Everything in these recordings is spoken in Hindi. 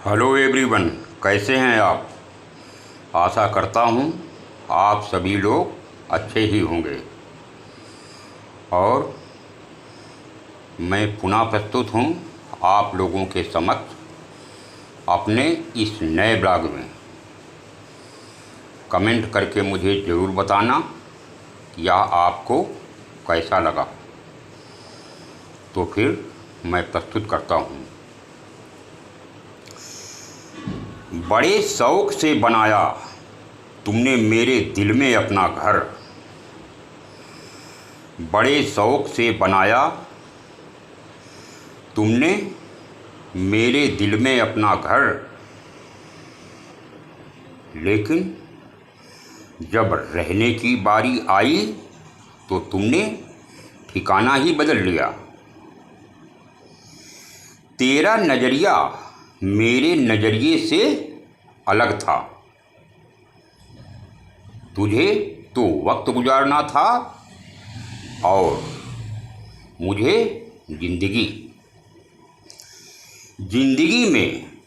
हेलो एवरीवन, कैसे हैं आप। आशा करता हूं आप सभी लोग अच्छे ही होंगे। और मैं पुनः प्रस्तुत हूं आप लोगों के समक्ष अपने इस नए ब्लॉग में। कमेंट करके मुझे ज़रूर बताना यह आपको कैसा लगा। तो फिर मैं प्रस्तुत करता हूं। बड़े शौक़ से बनाया तुमने मेरे दिल में अपना घर। बड़े शौक़ से बनाया तुमने मेरे दिल में अपना घर। लेकिन जब रहने की बारी आई तो तुमने ठिकाना ही बदल लिया। तेरा नज़रिया मेरे नज़रिए से अलग था। तुझे तो वक्त गुजारना था और मुझे ज़िंदगी। ज़िंदगी में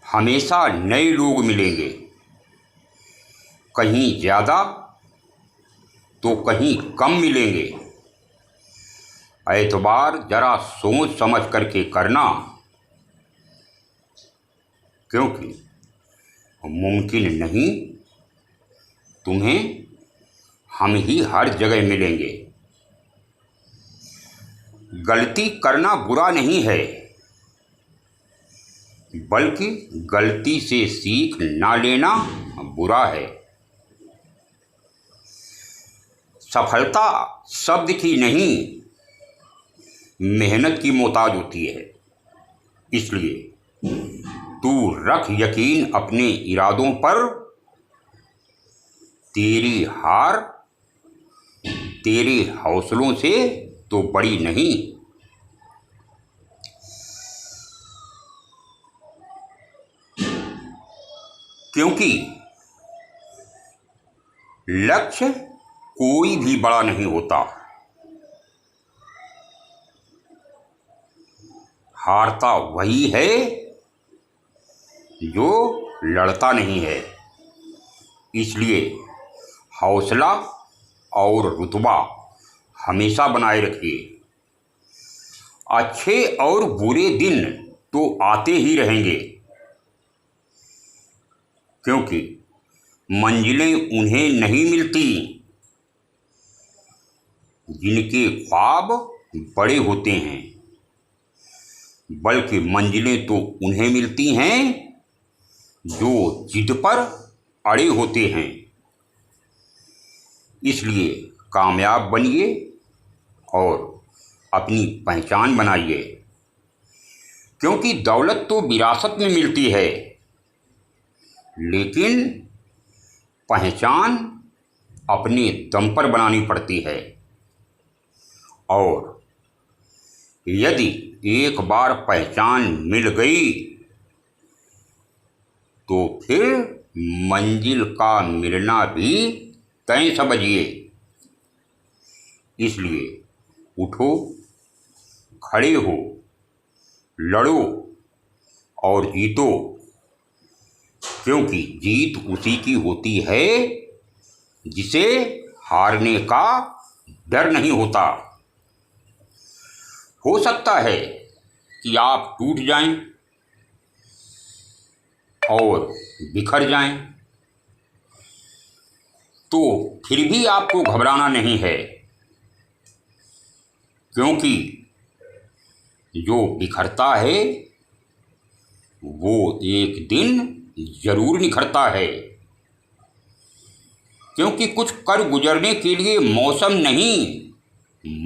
हमेशा नए लोग मिलेंगे, कहीं ज़्यादा तो कहीं कम मिलेंगे। एतबार ज़रा सोच समझ करके करना, क्योंकि मुमकिन नहीं तुम्हें हम ही हर जगह मिलेंगे। गलती करना बुरा नहीं है, बल्कि गलती से सीख ना लेना बुरा है। सफलता शब्द की नहीं, मेहनत की मोहताज होती है। इसलिए तू रख यकीन अपने इरादों पर। तेरी हार तेरे हौसलों से तो बड़ी नहीं। क्योंकि लक्ष्य कोई भी बड़ा नहीं होता, हारता वही है जो लड़ता नहीं है। इसलिए हौसला और रुतबा हमेशा बनाए रखिए। अच्छे और बुरे दिन तो आते ही रहेंगे, क्योंकि मंजिलें उन्हें नहीं मिलती जिनके ख्वाब बड़े होते हैं, बल्कि मंजिलें तो उन्हें मिलती हैं जो जिद पर अड़े होते हैं। इसलिए कामयाब बनिए और अपनी पहचान बनाइए, क्योंकि दौलत तो विरासत में मिलती है, लेकिन पहचान अपने दम पर बनानी पड़ती है। और यदि एक बार पहचान मिल गई तो फिर मंजिल का मिलना भी तय समझिए। इसलिए उठो, खड़े हो, लड़ो और जीतो, क्योंकि जीत उसी की होती है जिसे हारने का डर नहीं होता। हो सकता है कि आप टूट जाएं और बिखर जाएं, तो फिर भी आपको घबराना नहीं है, क्योंकि जो बिखरता है वो एक दिन जरूर निखरता है। क्योंकि कुछ कर गुजरने के लिए मौसम नहीं,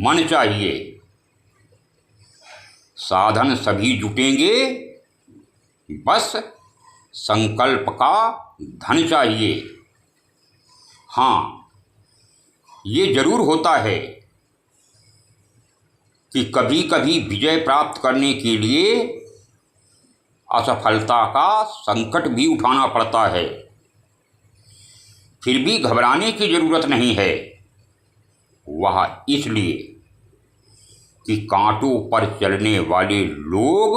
मन चाहिए। साधन सभी जुटेंगे, बस संकल्प का धन चाहिए। हाँ, ये जरूर होता है कि कभी कभी विजय प्राप्त करने के लिए असफलता का संकट भी उठाना पड़ता है। फिर भी घबराने की ज़रूरत नहीं है। वह इसलिए कि कांटों पर चलने वाले लोग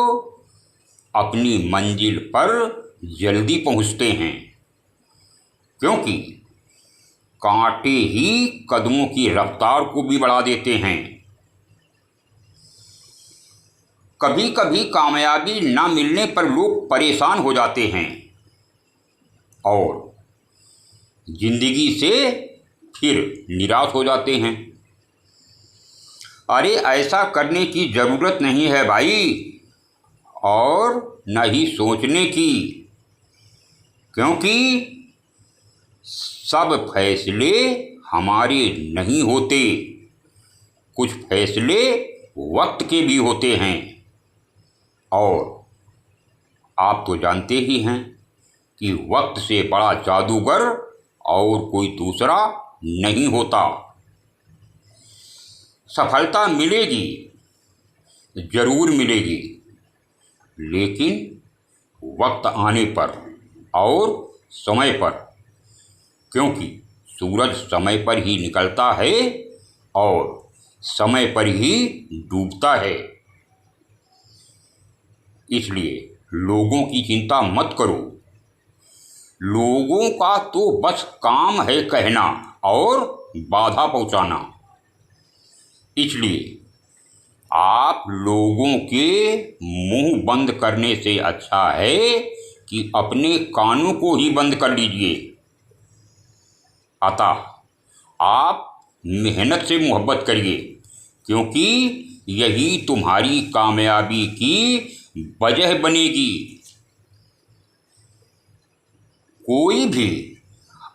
अपनी मंजिल पर जल्दी पहुंचते हैं, क्योंकि कांटे ही कदमों की रफ्तार को भी बढ़ा देते हैं। कभी कभी कामयाबी ना मिलने पर लोग परेशान हो जाते हैं और जिंदगी से फिर निराश हो जाते हैं। अरे ऐसा करने की ज़रूरत नहीं है भाई, और न ही सोचने की, क्योंकि सब फैसले हमारे नहीं होते, कुछ फैसले वक्त के भी होते हैं। और आप तो जानते ही हैं कि वक्त से बड़ा जादूगर और कोई दूसरा नहीं होता। सफलता मिलेगी, ज़रूर मिलेगी, लेकिन वक्त आने पर और समय पर, क्योंकि सूरज समय पर ही निकलता है और समय पर ही डूबता है। इसलिए लोगों की चिंता मत करो। लोगों का तो बस काम है कहना और बाधा पहुंचाना। इसलिए आप लोगों के मुंह बंद करने से अच्छा है कि अपने कानों को ही बंद कर लीजिए। अतः आप मेहनत से मोहब्बत करिए, क्योंकि यही तुम्हारी कामयाबी की वजह बनेगी। कोई भी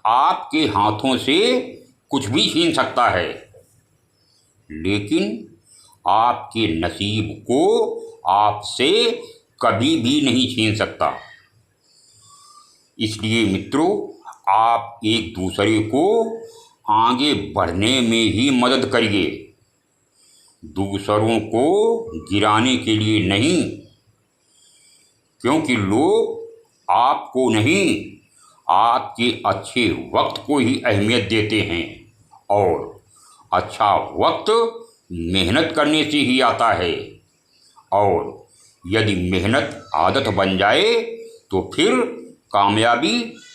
आपके हाथों से कुछ भी छीन सकता है, लेकिन आपके नसीब को आपसे कभी भी नहीं छीन सकता। इसलिए मित्रों, आप एक दूसरे को आगे बढ़ने में ही मदद करिए, दूसरों को गिराने के लिए नहीं, क्योंकि लोग आपको नहीं, आपके अच्छे वक्त को ही अहमियत देते हैं, और अच्छा वक्त मेहनत करने से ही आता है। और यदि मेहनत आदत बन जाए तो फिर कामयाबी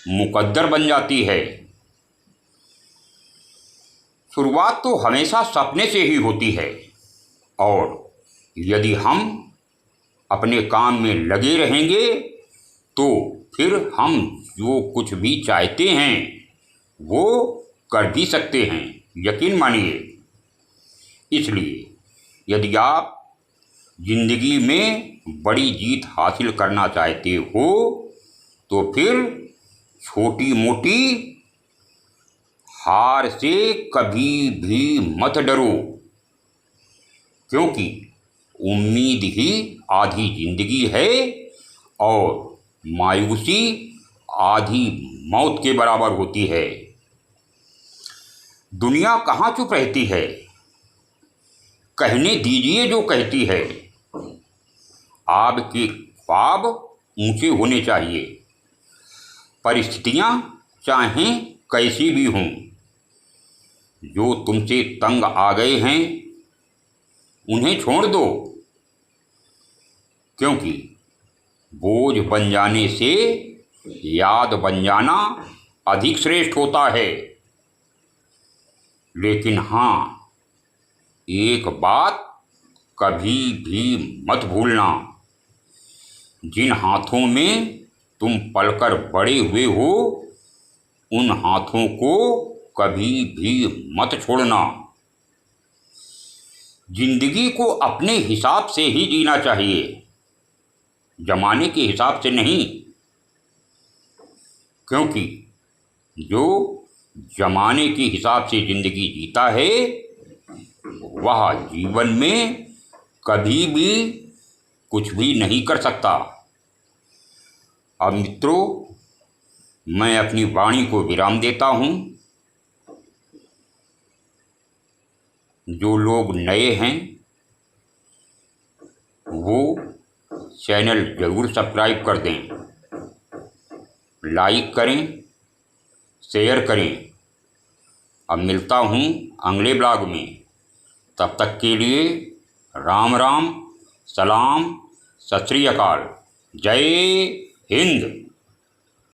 मुकद्दर बन जाती है। शुरुआत तो हमेशा सपने से ही होती है, और यदि हम अपने काम में लगे रहेंगे तो फिर हम जो कुछ भी चाहते हैं वो कर भी सकते हैं, यकीन मानिए। इसलिए यदि आप जिंदगी में बड़ी जीत हासिल करना चाहते हो तो फिर छोटी मोटी हार से कभी भी मत डरो, क्योंकि उम्मीद ही आधी जिंदगी है और मायूसी आधी मौत के बराबर होती है। दुनिया कहाँ चुप रहती है, कहने दीजिए जो कहती है। आपके ख्वाब ऊंचे होने चाहिए, परिस्थितियां चाहें कैसी भी हों। जो तुमसे तंग आ गए हैं उन्हें छोड़ दो, क्योंकि बोझ बन जाने से याद बन जाना अधिक श्रेष्ठ होता है। लेकिन हाँ, एक बात कभी भी मत भूलना, जिन हाथों में तुम पलकर बड़े हुए हो उन हाथों को कभी भी मत छोड़ना। जिंदगी को अपने हिसाब से ही जीना चाहिए, जमाने के हिसाब से नहीं, क्योंकि जो जमाने के हिसाब से जिंदगी जीता है वह जीवन में कभी भी कुछ भी नहीं कर सकता। अब मित्रों, मैं अपनी वाणी को विराम देता हूँ। जो लोग नए हैं वो चैनल ज़रूर सब्सक्राइब कर दें, लाइक करें, शेयर करें। अब मिलता हूँ अगले ब्लॉग में, तब तक के लिए राम राम, सलाम, सत श्री अकाल। जय हिंद।